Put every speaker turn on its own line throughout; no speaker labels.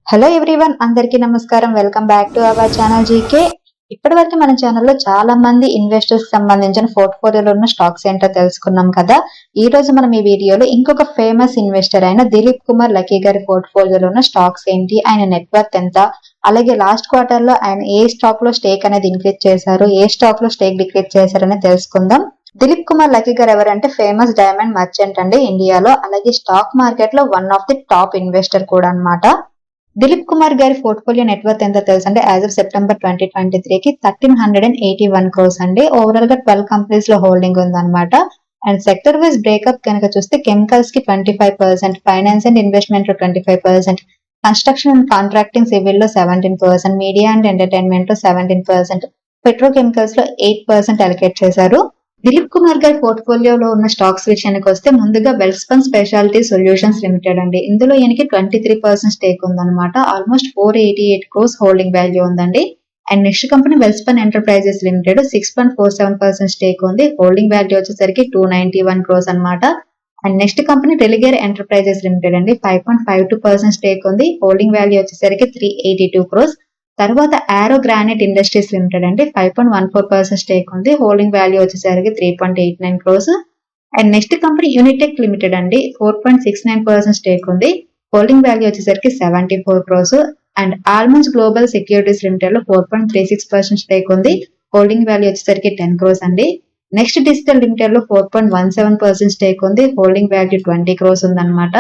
Hello everyone, అందరికీ నమస్కారం. Welcome back to our channel GK. ఇప్పటివరకు మన ఛానల్లో చాలా మంది ఇన్వెస్టర్స్ సంబంధించిన పోర్ట్ఫోలియోలో ఉన్న స్టాక్స్ ఏంటో తెలుసుకున్నాం కదా. ఈ రోజు మనం ఈ వీడియోలో ఇంకొక ఫేమస్ ఇన్వెస్టర్ అయిన దిలీప్ కుమార్ లక్కీ గారి పోర్ట్ఫోలియోలో ఉన్న స్టాక్స్ ఏంటి, ఆయన నెట్వర్త్ ఎంత, అలాగే లాస్ట్ క్వార్టర్ లో ఆయన ఏ స్టాక్ లో స్టేక్ అనేది ఇంక్రీజ్ చేశారు, ఏ స్టాక్ లో స్టేక్ డిక్రీజ్ చేశారని తెలుసుకుందాం. దిలీప్ కుమార్ లక్కీ గారు ఎవరంటే ఫేమస్ డైమండ్ మర్చెంట్ అండి ఇండియాలో, అలాగే స్టాక్ మార్కెట్ లో one of the top investor కూడా అన్నమాట. దిలీప్ కుమార్ గారి పోర్ట్ఫోలియో నెట్వర్త్ ఎంత తెలుసు అంటే యాజ్ ఆఫ్ సెప్టెంబర్ 2023 కి 1381 crores అండి. ఓవరాల్ గా 12 కంపెనీస్ లో హోల్డింగ్ ఉందన్నమాట. అండ్ సెక్టర్ వైజ్ బ్రేకప్ కనుక చూస్తే కెమికల్స్ కి 25%, ఫైనాన్స్ అండ్ ఇన్వెస్ట్మెంట్ లో 25%, కన్స్ట్రక్షన్ అండ్ కాంట్రాక్టింగ్ సివిల్ లో 17%, మీడియా అండ్ ఎంటర్టైన్మెంట్ లో 17%, పెట్రోకెమికల్స్ లో 8% అలొకేట్ చేశారు. దిలీప్ కుమార్ గారి పోర్ట్ఫోలియోలో ఉన్న స్టాక్స్ విషయానికి వస్తే ముందుగా వెల్స్పన్ స్పెషాలిటీ సొల్యూషన్స్ లిమిటెడ్ అండి. ఇందులో ఈయనకి 23% స్టేక్ ఉందన్నమాట. ఆల్మోస్ట్ 488 crores హోల్డింగ్ వాల్యూ ఉందండి. And next company Welspun enterprises limited 6.47% stake ఉంది. హోల్డింగ్ వాల్యూ వచ్చేసరికి 291 crores అనమాట. And next company Religare enterprises limited అండి. 5.52% స్టేక్ ఉంది. హోల్డింగ్ వాల్యూ వచ్చేసరికి 382 crores. తర్వాత ఆరో గ్రానైట్ ఇండస్ట్రీస్ లిమిటెడ్ అండి. 5.14% స్టేక్ ఉంది. హోల్డింగ్ వాల్యూ వచ్చేసరికి 3.89 crores. And next company Unitech limited అండి. 4.69% స్టేక్ ఉంది. హోల్డింగ్ వాల్యూ వచ్చేసరికి 74 crores. And almonds global securities limited లో 4.36% స్టేక్ ఉంది. హోల్డింగ్ వాల్యూ వచ్చేసరికి 10 crores అండి. నెక్స్ట్ డిజిటల్ లిమిటెడ్ లో 4.17% స్టేక్ ఉంది. హోల్డింగ్ వాల్యూ 20 crores ఉందన్నమాట.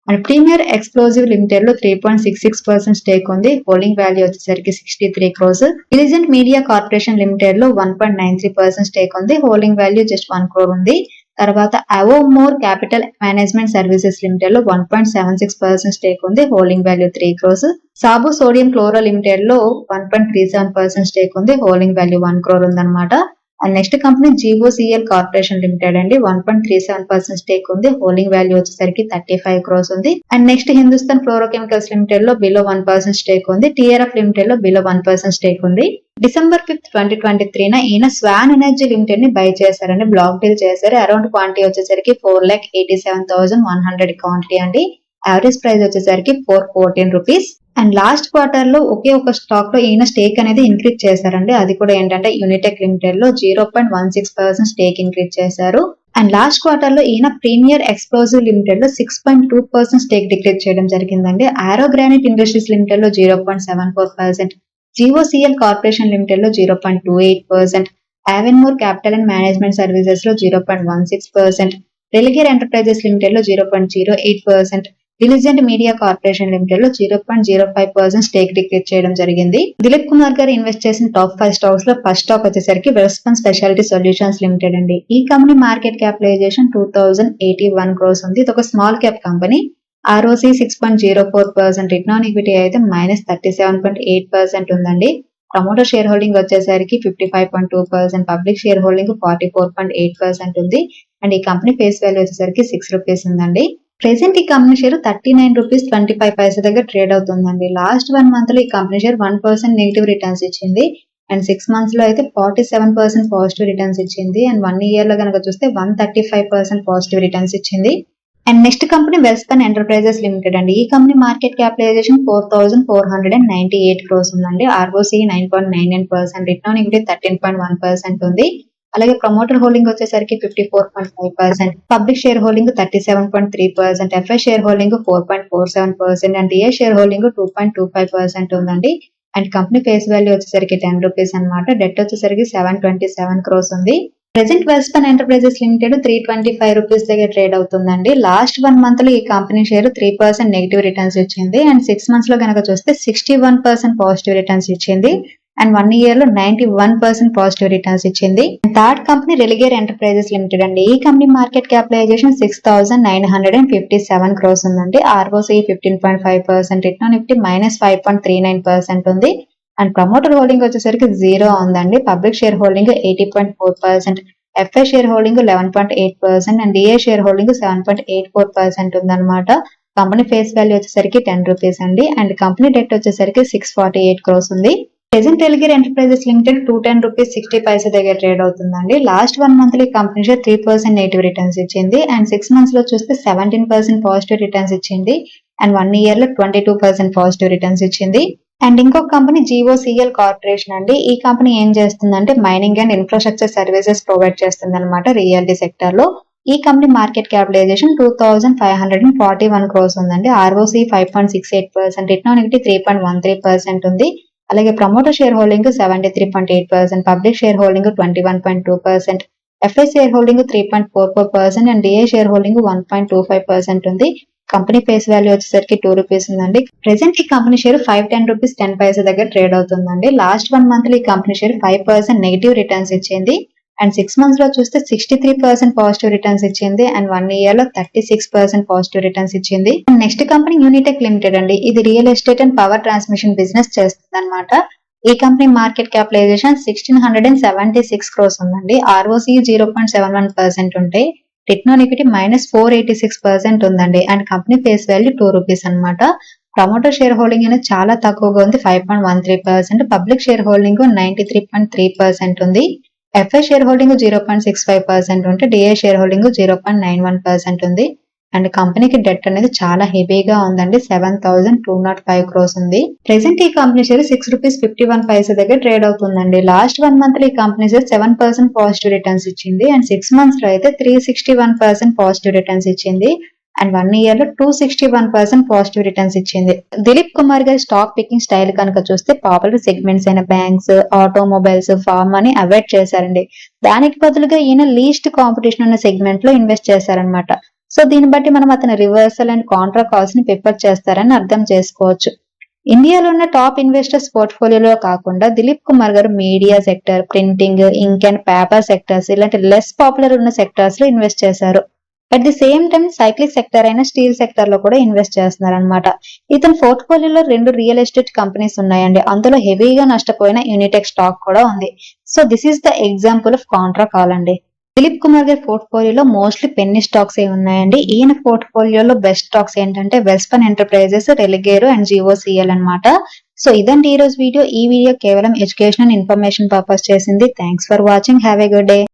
అండ్ ప్రీమియర్ ఎక్స్ప్లోజివ్ లిమిటెడ్ లో 3.66% స్టేక్ ఉంది. హోల్డింగ్ వాల్యూ వచ్చేసరికి 63 crores. ఇలిజెంట్ మీడియా కార్పొరేషన్ లిమిటెడ్ లో 1.93% స్టేక్ ఉంది. హోల్డింగ్ వాల్యూ జస్ట్ 1 crore ఉంది. తర్వాత Avonmore capital management services limited లో 1.76% స్టేక్ ఉంది. Holding value 3 crores. Sabu sodium chloro limited లో 1.37% స్టేక్ ఉంది. హోల్డింగ్ వాల్యూ 1 crore ఉందన్నమాట. And next company GOCL corporation limited అండి. 1.37% స్టేక్ ఉంది. హోల్డింగ్ వాల్యూ వచ్చేసరికి 35 crores ఉంది. అండ్ నెక్స్ట్ హిందుస్థాన్ ఫ్లోరోకెమికల్స్ లిమిటెడ్ లో బిలో 1% స్టేక్ ఉంది. టిఆర్ఎఫ్ లిమిటెడ్ లో బిలో 1% స్టేక్ ఉంది. డిసెంబర్ 5th 2023 ఈయన స్వాన్ ఎనర్జీ లిమిటెడ్ ని బై చేశారండి. బ్లాక్ డీల్ చేశారు. అరౌండ్ క్వాంటిటీ వచ్చేసరికి 4,87,100 క్వాంటిటీ అండి. యావరేజ్ ప్రైస్ వచ్చేసరికి 414 రూపీస్. అండ్ లాస్ట్ క్వార్టర్ లో ఒకే ఒక స్టాక్ లో ఈయన స్టేక్ అనేది ఇంక్రీజ్ చేశారండి. అది కూడా ఏంటంటే యూనిటెక్ లిమిటెడ్ లో 0.16% స్టేక్ ఇంక్రీజ్ చేశారు. అండ్ లాస్ట్ క్వార్టర్ లో ఈయన ప్రీమియర్ ఎక్స్ప్లోజివ్ లిమిటెడ్ లో 6.2% స్టేక్ డిక్రీజ్ చేయడం జరిగిందండి. ఆరో గ్రానైట్ ఇండస్ట్రీస్ లిమిటెడ్ లో 0.74%, జీఓసిఎల్ కార్పొరేషన్ లిమిటెడ్ లో 0.28%, అవెన్మోర్ క్యాపిటల్ అండ్ మేనేజ్మెంట్ సర్వీసెస్ లో 0.16%, రెలిగేర్ ఎంటర్ప్రైజెస్ లిమిటెడ్ లో 0.08%, డిలిజెంట్ మీడియా కార్పొరేషన్ లిమిటెడ్ లో 0.05% స్టేక్ డిక్రీజ్ చేయడం జరిగింది. దిలీప్ కుమార్ గారు ఇన్వెస్ట్ చేసిన టాప్ 5 స్టాక్స్ లో ఫస్ట్ స్టాక్ వచ్చేసరికి వెల్స్పన్ స్పెషాలిటీ సొల్యూషన్స్ లిమిటెడ్ అండి. ఈ కంపెనీ మార్కెట్ క్యాపిటలైజేషన్ 2081 crores ఉంది. ఇది ఒక small cap company. ROC 6.04%, return on equity అయితే -37.8% ఉందండి. ప్రమోటర్ షేర్ హోల్డింగ్ వచ్చేసరికి 55.2%, పబ్లిక్ షేర్ హోల్డింగ్ 44.8% ఉంది. అండ్ ఈ కంపెనీ ఫేస్ వాల్యూ వచ్చేసరికి 6 రూపీస్ ఉందండి. ప్రెసెంట్ ఈ కంపెనీ షేర్ 39 రూపీస్ 25 పైసా దగ్గర ట్రేడ్ అవుతుందండి. లాస్ట్ 1 month లో ఈ కంపెనీ షేర్ 1% నెగిటివ్ రిటర్న్స్ ఇచ్చింది. అండ్ 6 months లో అయితే 47% పాజిటివ్ రిటర్న్స్ ఇచ్చింది. అండ్ 1 year లో కనుక చూస్తే 135% పాజిటివ్ రిటర్న్స్ ఇచ్చింది. And next company Welspun enterprises limited అండి. ఈ కంపెనీ మార్కెట్ క్యాపిటలైజేషన్ 4,498 crores ఉందండి. ROC 9.99%, రిటర్న్ ఆన్ ఈక్విటీ 13.1% ఉంది. అలాగే ప్రమోటర్ హోల్డింగ్ వచ్చేసరికి 54.5%, public share holding 37.3%, FI share holding 4.47%, and DI share holding 2.25% ఉందండి. అండ్ కంపెనీ ఫేస్ వాల్యూ వచ్చేసరికి 10 rupees అనమాట. డెట్ వచ్చేసరికి 727 crores ఉంది. Present Welspun enterprises limited 325 rupees దగ్గర ట్రేడ్ అవుతుందండి. లాస్ట్ 1 month లో ఈ కంపెనీ షేర్ 3% నెగిటివ్ రిటర్న్స్ ఇచ్చింది. అండ్ 6 months లో కనుక చూస్తే 61% పాజిటివ్ రిటర్న్స్ ఇచ్చింది. అండ్ 1 year లో 91% పాజిటివ్ రిటర్న్స్ ఇచ్చింది. Third company Religare enterprises limited అండి. ఈ కంపెనీ మార్కెట్ క్యాపిటలైజేషన్ 6,957 crores ఉందండి. ROC 15.5%, రిటర్న్ ఆన్ ఈక్విటీ -5.39% ఉంది. అండ్ ప్రమోటర్ హోల్డింగ్ వచ్చేసరికి 0 ఉందండి. Public share holding 80.4%, FI share holding 11.8%, and DI share holding 7.84% ఉందన్నమాట. కంపెనీ ఫేస్ వాల్యూ వచ్చేసరికి 10 రూపీస్ అండి. అండ్ కంపెనీ డెట్ వచ్చేసరికి 648 crores ఉంది. Present Religare enterprises limited 210 rupees 60 పైసా దగ్గర ట్రేడ్ అవుతుందండి. లాస్ట్ 1 month లో ఈ కంపెనీ షేర్ 3% నెగిటివ్ రిటర్న్స్ ఇచ్చింది. అండ్ 6 months లో చూస్తే 17% పాజిటివ్ రిటర్న్స్ ఇచ్చింది. అండ్ 1 year లో 22% పాజిటివ్ రిటర్న్స్ ఇచ్చింది. అండ్ ఇంకొక కంపెనీ జీఓసిఎల్ కార్పొరేషన్ అండి. ఈ కంపెనీ ఏం చేస్తుందంటే mining and infrastructure services provide చేస్తుంది అనమాట రియల్టీ సెక్టర్ లో. ఈ కంపెనీ మార్కెట్ క్యాపిటలైజేషన్ 2541 crores ఉందండి. ROC 5.68%, రిటర్న్ ఆన్ ఈక్విటీ 3.13% ఉంది. అలాగే promoter share holding 73.8%, public share holding 21.2%, FI share holding 3.44% and DI share holding 1.25% ఉంది. కంపెనీ ఫేస్ వాల్యూ వచ్చేసరికి 2 rupees ఉందండి. ప్రెసెంట్ ఈ కంపెనీ షేర్ 510 రూపీస్ 10 పైసా దగ్గర ట్రేడ్ అవుతుందండి. లాస్ట్ 1 month లో ఈ కంపెనీ షేర్ 5% నెగిటివ్ రిటర్న్స్ ఇచ్చింది. అండ్ 6 months లో చూస్తే 63% పాజిటివ్ రిటర్న్స్ ఇచ్చింది. అండ్ 1 year లో 36% పాజిటివ్ రిటర్న్స్ ఇచ్చింది. నెక్స్ట్ కంపెనీ యూనిటెక్ లిమిటెడ్ అండి. ఇది real estate and power transmission business చేస్తుంది అనమాట. ఈ కంపెనీ మార్కెట్ క్యాపిటలైజేషన్ 1676 crores ఉందండి. ROC 0.71% ఉంటాయి. రిటర్న్ ఆన్ ఈక్విటీ -486% ఉందండి. And company face value 2 rupees అనమాట. ప్రమోటర్ షేర్ హోల్డింగ్ అనేది చాలా తక్కువగా ఉంది, 5.13%. పబ్లిక్ షేర్ హోల్డింగ్ 93.3% ఉంది. ఎఫ్ఐ షేర్ హోల్డింగ్ 0.65% ఉంటే డిఐ షేర్ హోల్డింగ్ 0.91% ఉంది. అండ్ కంపెనీకి డెట్ అనేది చాలా హెవీగా ఉందండి, 7205 crores ఉంది. ప్రెసెంట్ ఈ కంపెనీ షేర్ 6 రూపీస్ 51 పైసా దగ్గర ట్రేడ్ అవుతుందండి. లాస్ట్ 1 month లో ఈ కంపెనీ షేర్ 7% పాజిటివ్ రిటర్న్స్ ఇచ్చింది. అండ్ 6 months లో అయితే 361% పాజిటివ్ రిటర్న్స్ ఇచ్చింది. అండ్ 1 year లో 261% పాజిటివ్ రిటర్న్స్ ఇచ్చింది. దిలీప్ కుమార్ గారి స్టాక్ పికింగ్ స్టైల్ కనుక చూస్తే పాపులర్ సెగ్మెంట్స్ అయిన బ్యాంక్స్, ఆటోమొబైల్స్, ఫార్మ్ అని అవాయిడ్ చేశారండి. దానికి బదులుగా ఈయన లీస్ట్ కాంపిటీషన్ ఉన్న సెగ్మెంట్ లో ఇన్వెస్ట్ చేశారనమాట. సో దీన్ని బట్టి మనం అతని రివర్సల్ అండ్ కాంట్రా కాల్స్ ని ప్రిఫర్ చేస్తారని అర్థం చేసుకోవచ్చు. ఇండియాలో ఉన్న టాప్ ఇన్వెస్టర్స్ పోర్ట్ఫోలియోలో కాకుండా దిలీప్ కుమార్ గారు media sector, printing, ink and paper sectors ఇలాంటి లెస్ పాపులర్ ఉన్న సెక్టర్స్ లో ఇన్వెస్ట్ చేశారు. At the same time cyclic sector అయిన స్టీల్ సెక్టర్ లో కూడా ఇన్వెస్ట్ చేస్తున్నారు అనమాట. ఇతని పోర్ట్ఫోలియోలో 2 రియల్ ఎస్టేట్ కంపెనీస్ ఉన్నాయండి. అందులో హెవీగా నష్టపోయిన యూనిటెక్ స్టాక్ కూడా ఉంది. So this is the example of Contra call అండి. దిలీప్ కుమార్ గారి పోర్ట్ఫోలియోలో మోస్ట్లీ పెన్నీ స్టాక్స్ ఏ ఉన్నాయండి. ఈయన పోర్ట్ఫోలియోలో బెస్ట్ స్టాక్స్ ఏంటంటే వెల్స్పన్ ఎంటర్ప్రైజెస్, రెలిగేరో అండ్ జీఓసిఎల్ అనమాట. సో ఇదండి ఈ రోజు వీడియో. ఈ వీడియో కేవలం ఎడ్యుకేషన్ అండ్ ఇన్ఫర్మేషన్ పర్పస్ చేసింది. Thanks for watching. Have a good day.